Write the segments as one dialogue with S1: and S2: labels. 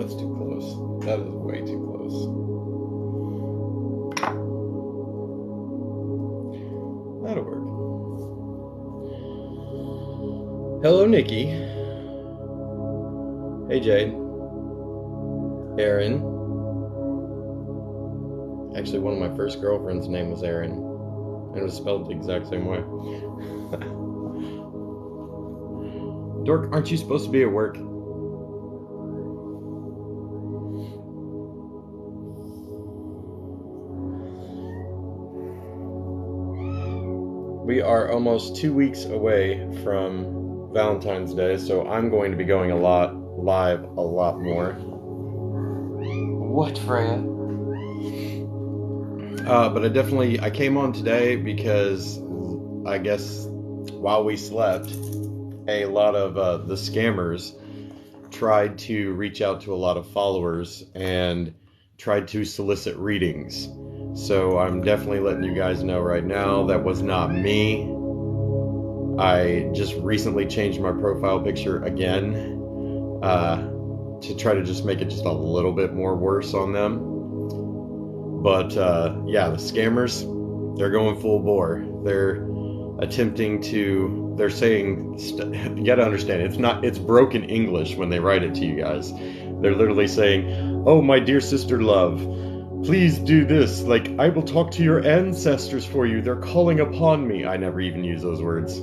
S1: that's too close. That is way too close. That'll work. Hello, Nikki. Hey, Jade. Erin. Actually, one of my first girlfriend's name was Erin, and it was spelled the exact same way. Dork, aren't you supposed to be at work? We are almost 2 weeks away from Valentine's Day, so I'm going to be going live a lot more. What, Freya? But I came on today because I guess while we slept, a lot of the scammers tried to reach out to a lot of followers and tried to solicit readings. So I'm definitely letting you guys know right now that was not me. I just recently changed my profile picture again to try to just make it just a little bit more worse on them. But yeah, the scammers, they're going full bore. They're saying, you gotta understand, it's broken English when they write it to you guys. They're literally saying, oh, my dear sister love, please do this, like, I will talk to your ancestors for you, they're calling upon me. I never even use those words.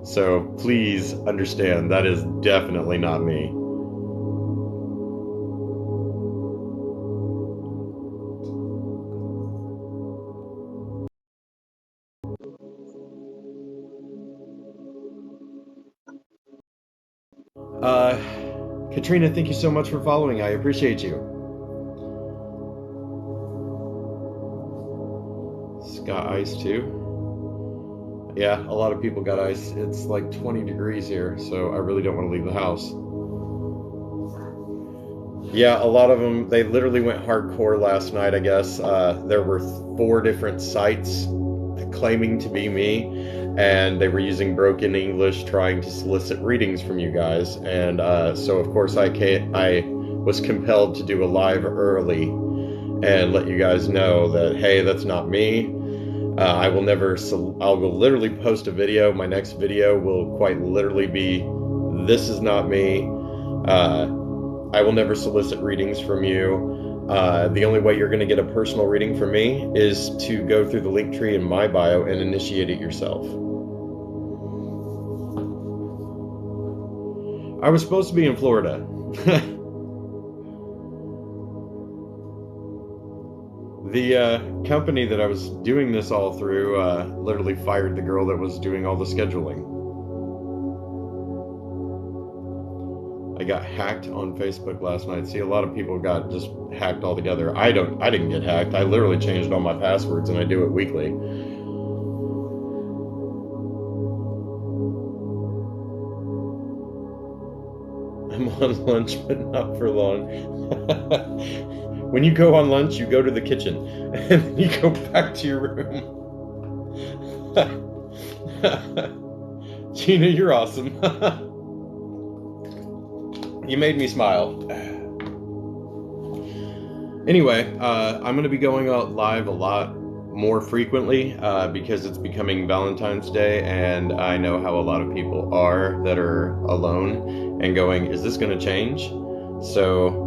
S1: So please understand, that is definitely not me. Katrina, thank you so much for following. I appreciate you. It's got ice too. Yeah, a lot of people got ice. It's like 20 degrees here, so I really don't want to leave the house. Yeah, a lot of them, they literally went hardcore last night, I guess. There were 4 different sites claiming to be me, and they were using broken English trying to solicit readings from you guys. And so, of course, I was compelled to do a live early and let you guys know that, hey, that's not me. I will literally post a video. My next video will quite literally be, this is not me. I will never solicit readings from you. The only way you're going to get a personal reading from me is to go through the link tree in my bio and initiate it yourself. I was supposed to be in Florida. The company that I was doing this all through literally fired the girl that was doing all the scheduling. I got hacked on Facebook last night. See, a lot of people got just hacked altogether. I didn't get hacked. I literally changed all my passwords, and I do it weekly. I'm on lunch, but not for long. When you go on lunch, you go to the kitchen, and you go back to your room. Gina, you're awesome. You made me smile. Anyway, I'm going to be going out live a lot more frequently because it's becoming Valentine's Day, and I know how a lot of people are that are alone and going, is this going to change? So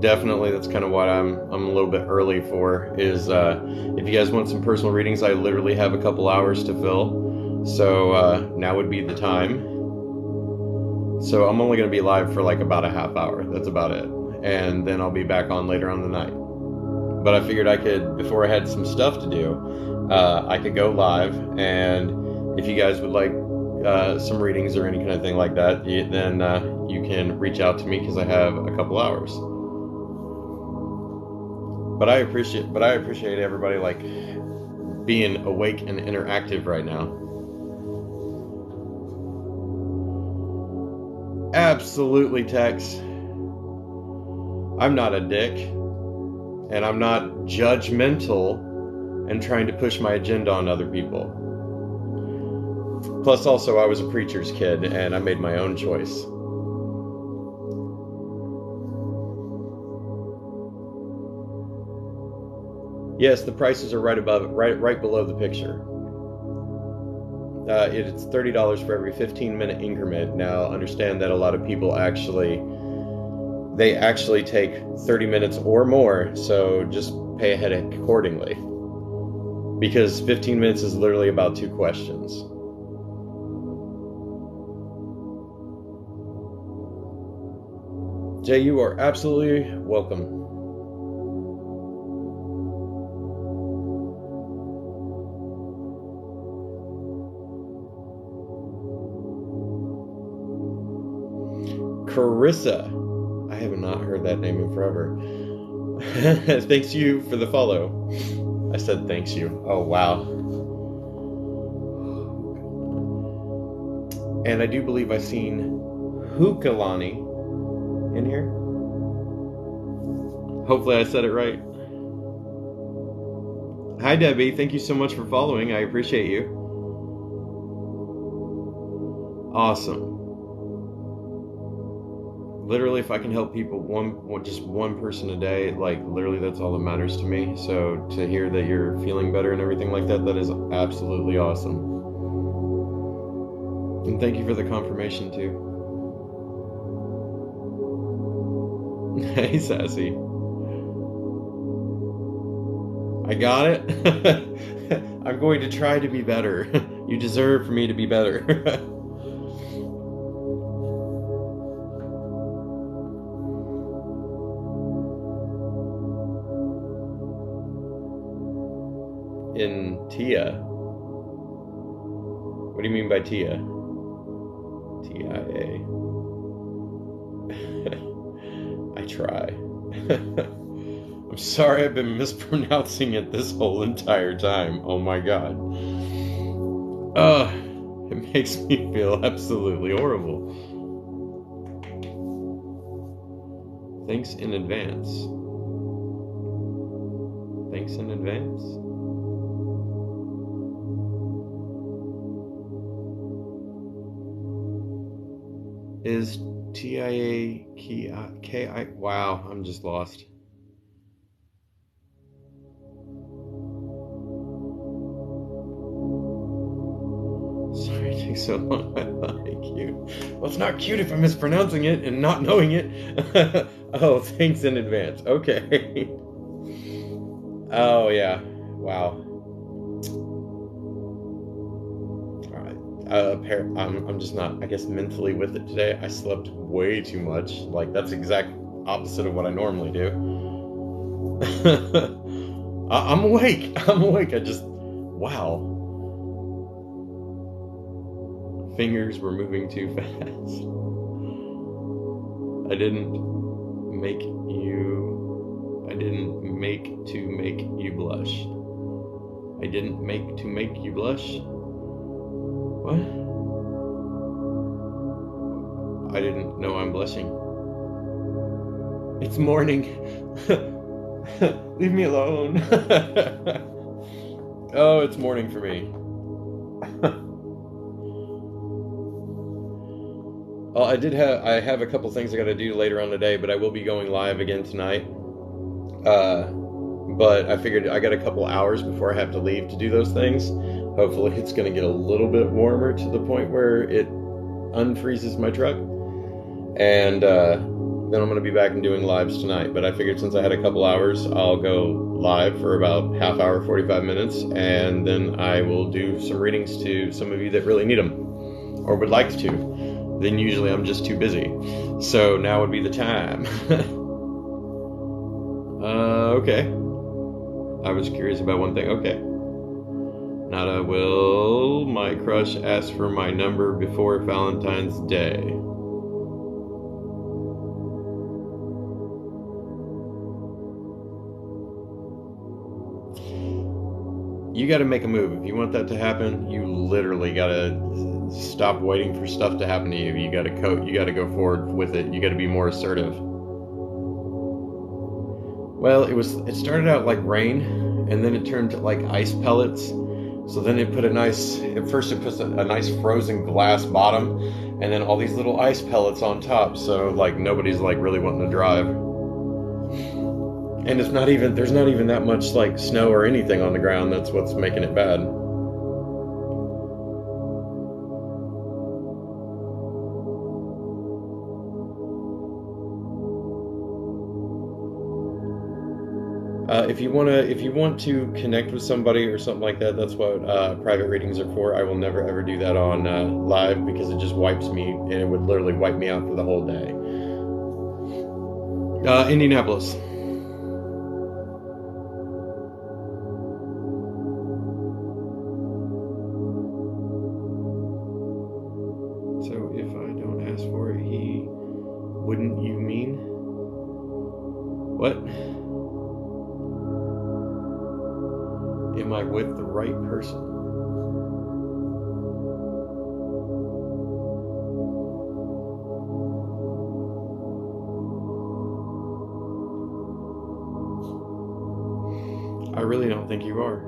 S1: definitely that's kind of what I'm a little bit early for, is if you guys want some personal readings, I literally have a couple hours to fill. So now would be the time. So I'm only going to be live for like about a half hour. That's about it. And then I'll be back on later on the night. But I figured I could, before I had some stuff to do, I could go live. And if you guys would like some readings or any kind of thing like that, then you can reach out to me because I have a couple hours. But I appreciate everybody like being awake and interactive right now. Absolutely, Tex. I'm not a dick, and I'm not judgmental and trying to push my agenda on other people. Plus, also, I was a preacher's kid, and I made my own choice. Yes, the prices are right above it, right below the picture. It's $30 for every 15-minute increment. Now, understand that a lot of people actually take 30 minutes or more, so just pay ahead accordingly. Because 15 minutes is literally about 2 questions. Jay, you are absolutely welcome. Carissa. I have not heard that name in forever. Thanks you for the follow. I said thanks you. Oh, wow. And I do believe I've seen Hukalani in here. Hopefully I said it right. Hi, Debbie. Thank you so much for following. I appreciate you. Awesome. Literally, if I can help people, just one person a day, like literally that's all that matters to me. So to hear that you're feeling better and everything like that, that is absolutely awesome. And thank you for the confirmation too. Hey, Sassy. I got it. I'm going to try to be better. You deserve for me to be better. In Tia? What do you mean by Tia? TIA. I try. I'm sorry I've been mispronouncing it this whole entire time. Oh my god. It makes me feel absolutely horrible. Thanks in advance. Thanks in advance? Is TIA KI? Wow, I'm just lost. Sorry it takes so long. I like you. Well, it's not cute if I'm mispronouncing it and not knowing it. Oh, thanks in advance. Okay. Oh, yeah. Wow. I'm just not, I guess, mentally with it today. I slept way too much. Like, that's exact opposite of what I normally do. I'm awake. I'm awake. Wow. Fingers were moving too fast. I didn't make to make you blush. I didn't make to make you blush. What? I didn't know I'm blushing. It's morning. Leave me alone. Oh, it's morning for me. Well, I have a couple things I gotta do later on today, but I will be going live again tonight. But I figured I got a couple hours before I have to leave to do those things. Hopefully it's going to get a little bit warmer to the point where it unfreezes my truck. And then I'm going to be back and doing lives tonight. But I figured since I had a couple hours, I'll go live for about half hour, 45 minutes. And then I will do some readings to some of you that really need them or would like to. Then usually I'm just too busy. So now would be the time. Okay. I was curious about one thing. Okay. Nada, will my crush ask for my number before Valentine's Day? You gotta make a move. If you want that to happen, you literally gotta stop waiting for stuff to happen to you. You gotta go forward with it. You gotta be more assertive. Well, it started out like rain, and then it turned to like ice pellets. So then it put at first it puts a nice frozen glass bottom, and then all these little ice pellets on top. So like nobody's like really wanting to drive. And it's not even, there's not even that much like snow or anything on the ground. That's what's making it bad. If you want to connect with somebody or something like that, that's what private readings are for. I will never ever do that on live, because it just wipes me, and it would literally wipe me out for the whole day. Indianapolis. So if I don't ask for it, he wouldn't, you mean? What? Am I with the right person? I really don't think you are.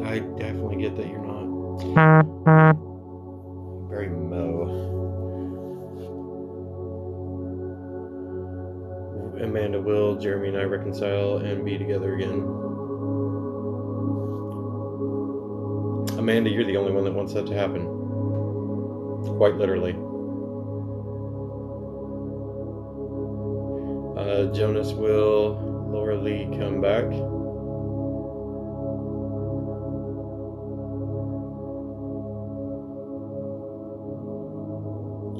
S1: I definitely get that you're not. Very Mo. Amanda will, Jeremy and I reconcile and be together again. Amanda, you're the only one that wants that to happen. Quite literally. Jonas will, Laura Lee come back.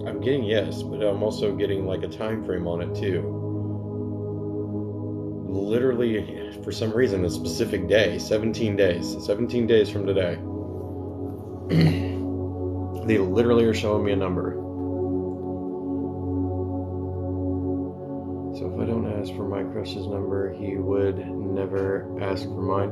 S1: I'm getting yes, but I'm also getting like a time frame on it too. Literally, for some reason, a specific day, 17 days. 17 days from today. They literally are showing me a number. So if I don't ask for my crush's number, he would never ask for mine.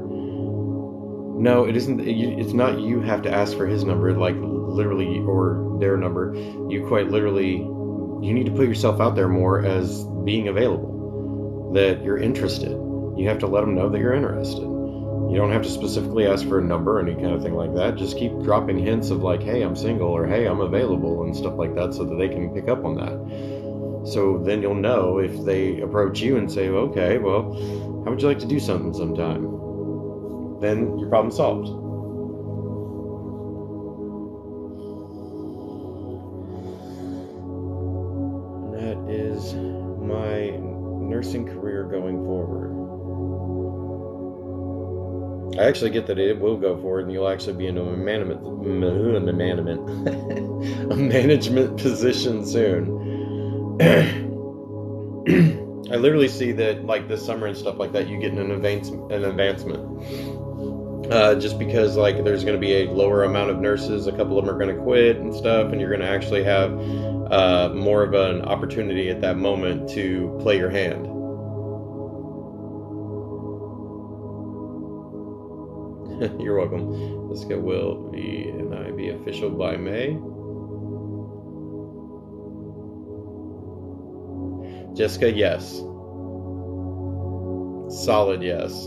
S1: No, it isn't. It's not you have to ask for his number, like literally, or their number. You quite literally, you need to put yourself out there more as being available, that you're interested. You have to let them know that you're interested. You don't have to specifically ask for a number or any kind of thing like that. Just keep dropping hints of like, hey, I'm single, or hey, I'm available, and stuff like that, so that they can pick up on that. So then you'll know if they approach you and say, okay, well, how would you like to do something sometime? Then your problem solved. And that is my nursing career going forward. I actually get that it will go forward, and you'll actually be in a management position soon. I literally see that, like this summer and stuff like that, you get an advancement. Just because like there's going to be a lower amount of nurses, a couple of them are going to quit and stuff, and you're going to actually have more of an opportunity at that moment to play your hand. You're welcome. Jessica will be and I be official by May. Jessica, yes. Solid yes. Is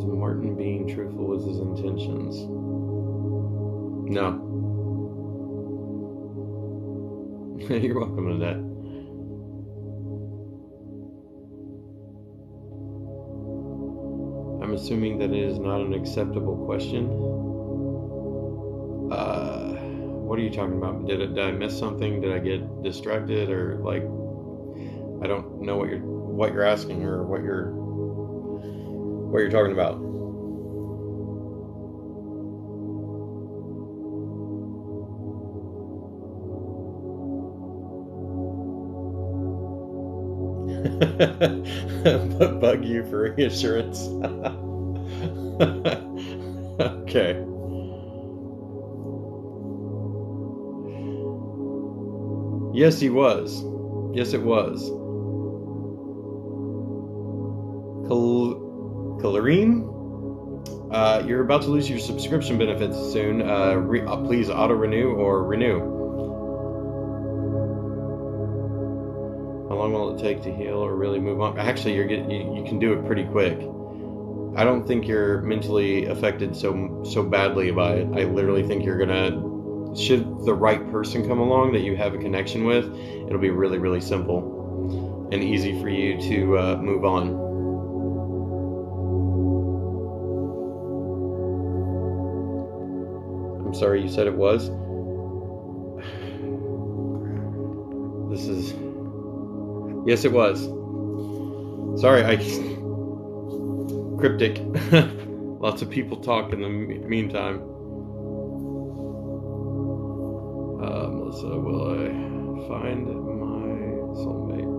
S1: Martin being truthful with his intentions? No. You're welcome, Annette. I'm assuming that it is not an acceptable question. What are you talking about? Did I miss something? Did I get distracted, or like I don't know what you're asking, or what you're talking about? But bug you for reassurance. Okay. Yes, he was. Yes, it was. Colorine? You're about to lose your subscription benefits soon. Please auto-renew or renew. How long will it take to heal or really move on? Actually, you can do it pretty quick. I don't think you're mentally affected so badly by it. I literally think you're gonna, should the right person come along that you have a connection with, it'll be really, really simple and easy for you to move on. I'm sorry, you said it was? This is... Yes, it was. Sorry, cryptic. Lots of people talk in the meantime. Melissa, will I find my soulmate?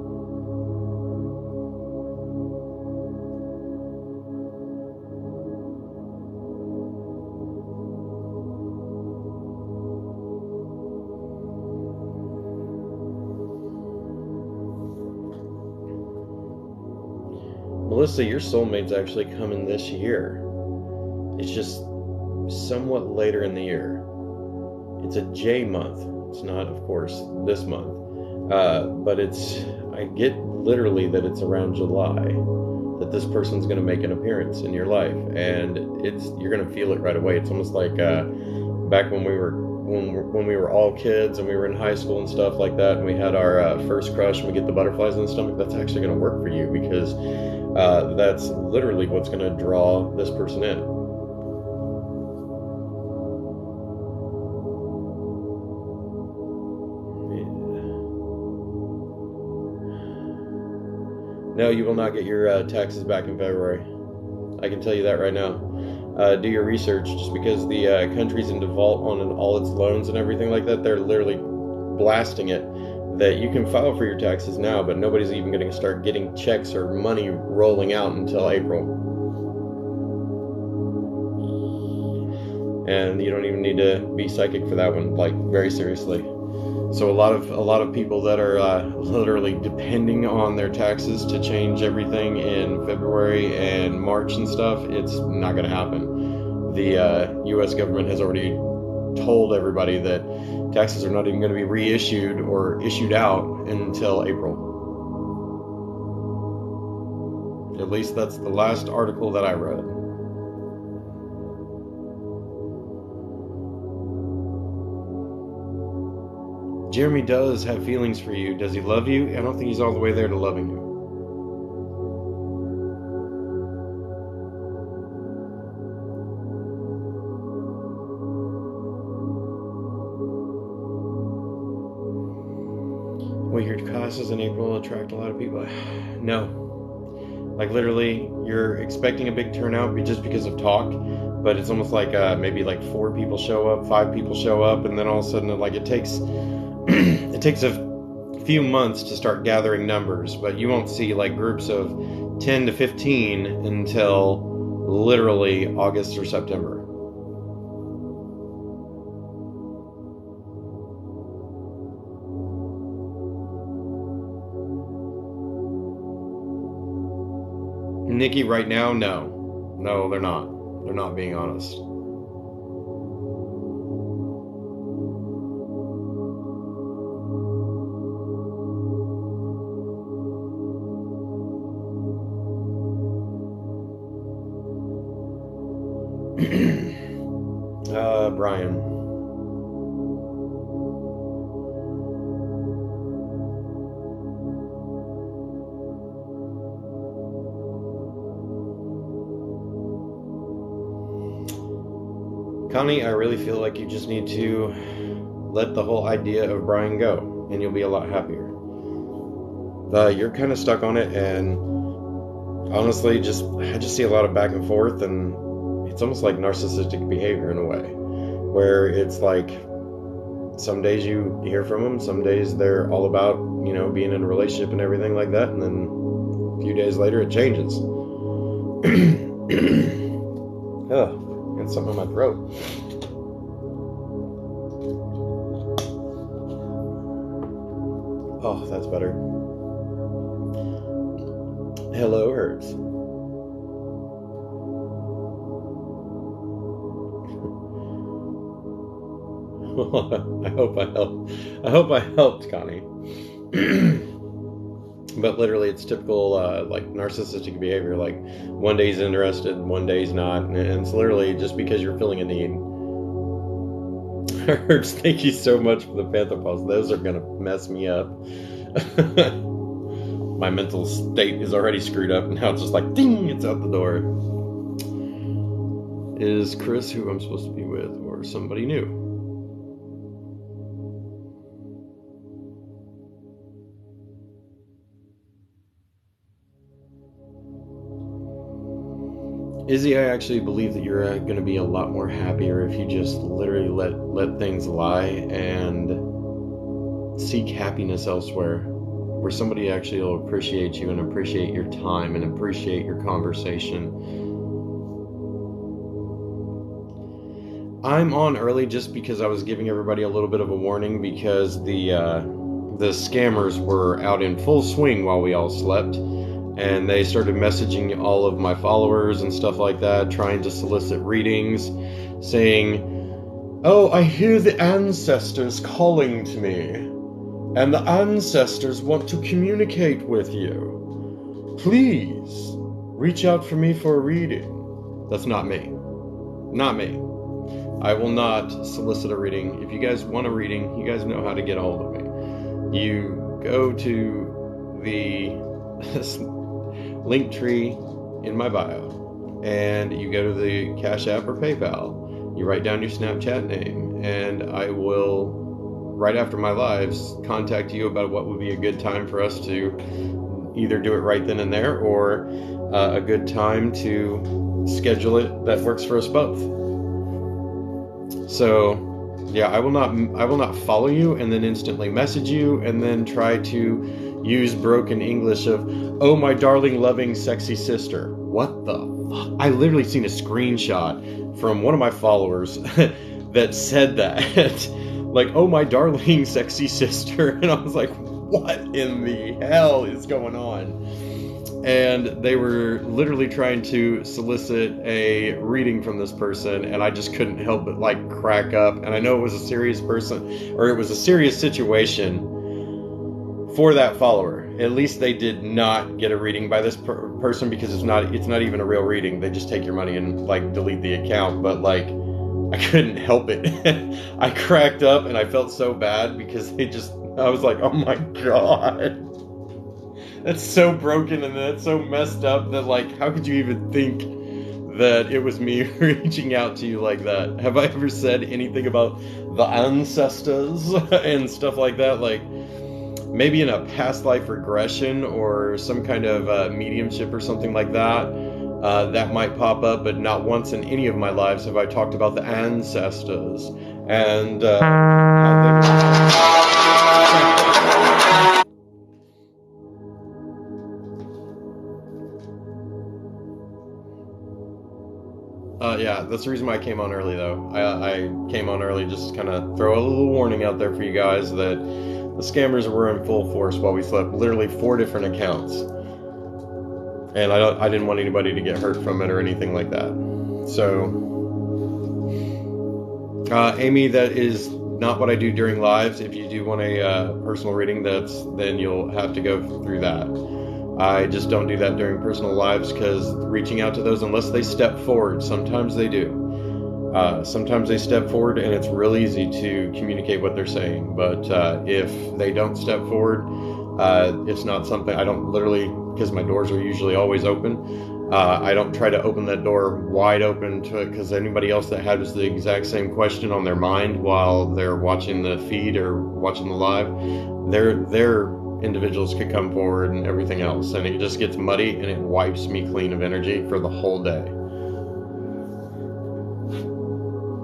S1: Melissa, your soulmate's actually coming this year. It's just somewhat later in the year. It's a J month. It's not, of course, this month. But I get literally that it's around July that this person's going to make an appearance in your life. And you're going to feel it right away. It's almost like back when we were all kids and we were in high school and stuff like that, and we had our first crush and we get the butterflies in the stomach. That's actually going to work for you, because that's literally what's going to draw this person in. No, you will not get your taxes back in February. I can tell you that right now. Do your research, just because the country's in default on all its loans and everything like that. They're literally blasting it that you can file for your taxes now, but nobody's even going to start getting checks or money rolling out until April. And you don't even need to be psychic for that one, like, very seriously. So a lot of people that are literally depending on their taxes to change everything in February and March and stuff, it's not going to happen. The U.S. government has already told everybody that taxes are not even going to be reissued or issued out until April. At least that's the last article that I read. Jeremy does have feelings for you. Does he love you? I don't think he's all the way there to loving you. Well, your classes in April will attract a lot of people. No. Like, literally, you're expecting a big turnout just because of talk, but it's almost like maybe like 4 people show up, 5 people show up, and then all of a sudden, like, it takes it takes a few months to start gathering numbers, but you won't see like groups of 10 to 15 until literally August or September. Nikki, right now, no. No, they're not. They're not being honest. Brian. Connie, I really feel like you just need to let the whole idea of Brian go, and you'll be a lot happier. You're kind of stuck on it, and honestly, I just see a lot of back and forth, and it's almost like narcissistic behavior in a way, where it's like some days you hear from them, some days they're all about, being in a relationship and everything like that, and then a few days later it changes. Ugh. Got something in my throat. Oh, that's better. Hello, Herbs. I hope I helped. I hope I helped, Connie. But literally, it's typical like narcissistic behavior. Like one day he's interested, one day he's not, and it's literally just because you're feeling a need. Herbs, thank you so much for the panther paws. Those are gonna mess me up. My mental state is already screwed up, and now it's just like ding, it's out the door. Is Chris who I'm supposed to be with, or somebody new? Izzy, I actually believe that you're going to be a lot more happier if you just literally let things lie and seek happiness elsewhere, where somebody actually will appreciate you and appreciate your time and appreciate your conversation. I'm on early just because I was giving everybody a little bit of a warning, because the scammers were out in full swing while we all slept. And they started messaging all of my followers and stuff like that, trying to solicit readings, saying, "Oh, I hear the ancestors calling to me, and the ancestors want to communicate with you. Please, reach out for me for a reading." That's not me. Not me. I will not solicit a reading. If you guys want a reading, you guys know how to get a hold of me. You go to the link tree in my bio, and you go to the Cash App or PayPal. You write down your Snapchat name, and I will, right after my lives, contact you about what would be a good time for us to either do it right then and there, or a good time to schedule it that works for us both. So yeah, I will not follow you and then instantly message you and then try to use broken English of, "Oh, my darling, loving, sexy sister." What the fuck? I literally seen a screenshot from one of my followers that said that. Like, "Oh, my darling, sexy sister." And I was like, what in the hell is going on? And they were literally trying to solicit a reading from this person, and I just couldn't help but like crack up. And I know it was a serious person, or it was a serious situation for that follower. At least they did not get a reading by this person, because it's not even a real reading. They just take your money and like delete the account. But like, I couldn't help it. I cracked up and I felt so bad because I was like, oh my god. That's so broken and that's so messed up that like, how could you even think that it was me reaching out to you like that? Have I ever said anything about the ancestors and stuff like that? Like, maybe in a past life regression or some kind of mediumship or something like that, that might pop up, but not once in any of my lives have I talked about the ancestors and how they were... yeah, that's the reason why I came on early, though. I came on early just to kind of throw a little warning out there for you guys that the scammers were in full force while we slept. Literally 4 different accounts. And I didn't want anybody to get hurt from it or anything like that. So, Amy, that is not what I do during lives. If you do want a personal reading, then you'll have to go through that. I just don't do that during personal lives, because reaching out to those, unless they step forward, sometimes they do. Sometimes they step forward and it's real easy to communicate what they're saying. But if they don't step forward, it's not something, I don't literally, because my doors are usually always open, I don't try to open that door wide open to it, because anybody else that has the exact same question on their mind while they're watching the feed or watching the live, their individuals could come forward and everything else, and it just gets muddy and it wipes me clean of energy for the whole day.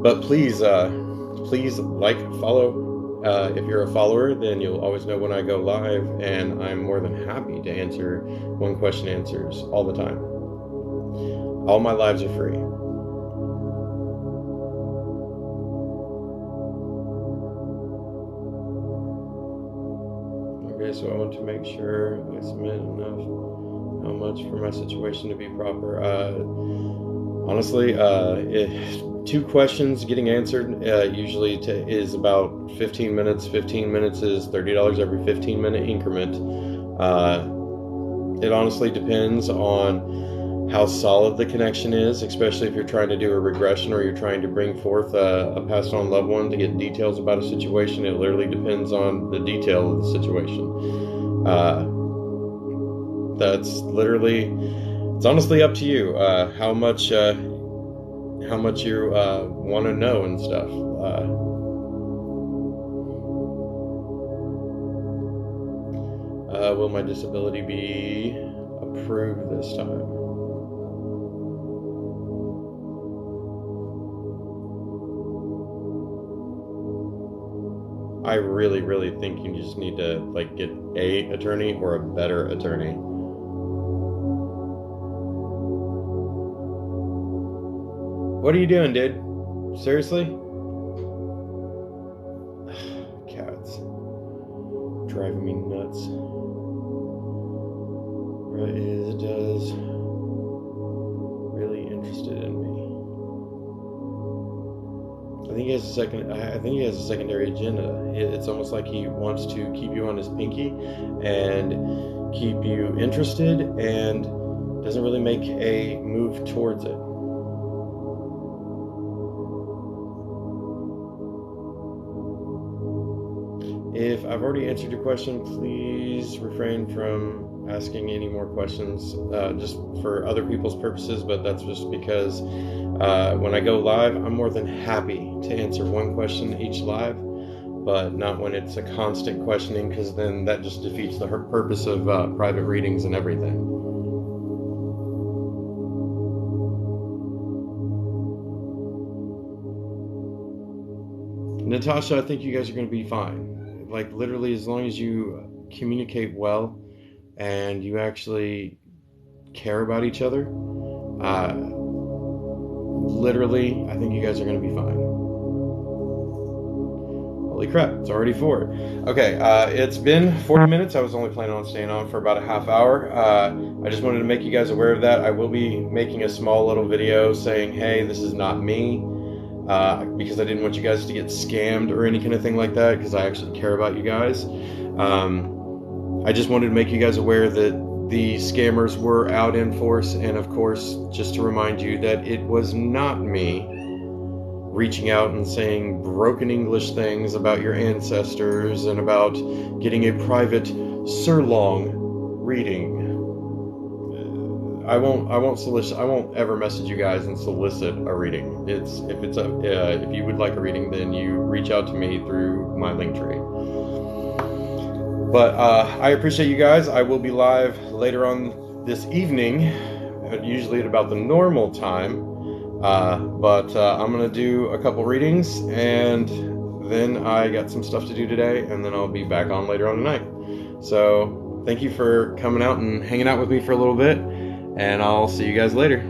S1: But please like, follow. If you're a follower, then you'll always know when I go live, and I'm more than happy to answer one question answers all the time. All my lives are free. Okay, so I want to make sure I submit enough, how much for my situation to be proper. Honestly, 2 questions getting answered usually is about 15 minutes. 15 minutes is $30 every 15-minute increment. It honestly depends on how solid the connection is, especially if you're trying to do a regression or you're trying to bring forth a passed on loved one to get details about a situation. It literally depends on the detail of the situation. That's literally, it's honestly up to you how much you want to know and stuff. Will my disability be approved this time? I really, really think you just need to like get a attorney or a better attorney. What are you doing, dude? Seriously? Cats. Driving me nuts. Right, it does. Really interested in me. I think he has a secondary agenda. It's almost like he wants to keep you on his pinky and keep you interested and doesn't really make a move towards it. If I've already answered your question, please refrain from asking any more questions, just for other people's purposes, but that's just because when I go live, I'm more than happy to answer one question each live, but not when it's a constant questioning, because then that just defeats the purpose of private readings and everything. Natasha, I think you guys are going to be fine. Like, literally, as long as you communicate well and you actually care about each other, literally, I think you guys are going to be fine. Holy crap, it's already 4. Okay, it's been 40 minutes. I was only planning on staying on for about a half hour. I just wanted to make you guys aware of that. I will be making a small little video saying, hey, this is not me. Because I didn't want you guys to get scammed or any kind of thing like that, because I actually care about you guys. I just wanted to make you guys aware that the scammers were out in force, and of course, just to remind you that it was not me reaching out and saying broken English things about your ancestors and about getting a private sirloin reading. I won't ever message you guys and solicit a reading. If you would like a reading, then you reach out to me through my link tree. But I appreciate you guys. I will be live later on this evening, usually at about the normal time. But I'm gonna do a couple readings, and then I got some stuff to do today, and then I'll be back on later on tonight. So thank you for coming out and hanging out with me for a little bit. And I'll see you guys later.